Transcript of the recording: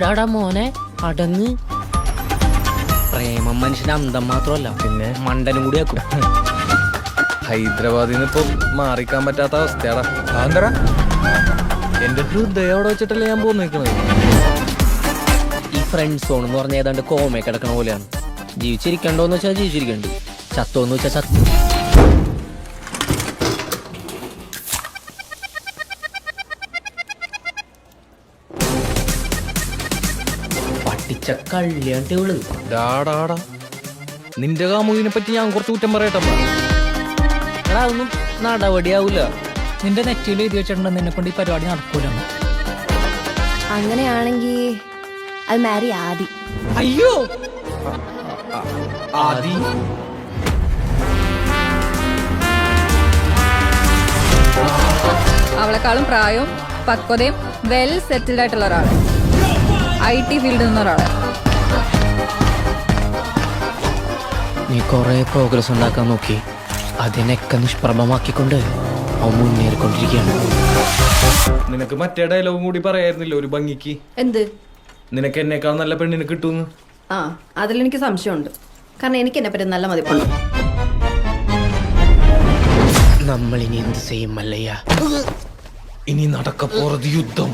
ഡാടാ മോനെ അടങ്ങ്. പ്രേമം മനുഷ്യന്റെ അന്തം മാത്രമല്ല, പിന്നെ മണ്ടനും കൂടി ആക്കും. ഹൈദരാബാദിൽ നിന്ന് ഇപ്പൊ മാറിക്കാൻ പറ്റാത്ത അവസ്ഥയാടാ. ആന്തറ എന്റെ ഹൃദയം അവിടെ വെച്ചിട്ടല്ലേ ഞാൻ പോന്നിരിക്കണത്. ഈ ഫ്രണ്ട് സോൺ എന്ന് പറഞ്ഞ ഏതാണ്ട് കോമ കിടക്കണ പോലെയാണ്. ജീവിച്ചിരിക്കണ്ടോന്ന് വെച്ചാൽ ജീവിച്ചിരിക്കണ്ട്, ചത്തോന്ന് വെച്ചാൽ ചത്തു. പട്ടിച്ച കള്ളിയാണ്ട് ഇവള്. ഡാടാടാ, നിന്റെ കാമുകിനെ പറ്റി ഞാൻ കുറച്ച് കുറ്റം പറയട്ടെ. എടാ ഒന്നും നടപടിയാവൂല. നിന്റെ നെറ്റിയിൽ എഴുതി വെച്ചിട്ടുണ്ടെന്ന് നിന്നെ കൊണ്ട് ഈ പരിപാടി നടക്കൂല. അങ്ങനെയാണെങ്കിൽ അത് മാരി ആദി. അയ്യോ ആദി അവളെക്കാളും പ്രായവും പക്വതയും വെൽ സെറ്റിൽഡ് ആയിട്ടുള്ള ഒരാള്, IT ഫീൽഡിൽ നിന്ന ഒരാള്. നീ കൊറേ പ്രോഗ്രസ് ഉണ്ടാക്കാൻ നോക്കി, അതിനൊക്കെ നിഷ്പ്രഭമാക്കിക്കൊണ്ട് അവൻ മുന്നേറിക്കൊണ്ടിരിക്കുകയാണ്. നിനക്ക് മറ്റേ ഡയലോഗും കൂടി പറയായിരുന്നില്ല ഒരു ഭംഗിക്ക്? എന്ത്? നിനക്ക് എന്നേക്കാൾ നല്ല പെണ്ണിനെ കിട്ടുമെന്ന്. ആ, അതിലെനിക്ക് സംശയമുണ്ട്. കാരണം എനിക്ക് എന്നെ പറ്റി നല്ല മതിപ്പുണ്ട്. നമ്മൾ ഇനി എന്ത് ചെയ്യും മല്ലയ്യ? ഇനി നടക്കപ്പോറത് യുദ്ധം.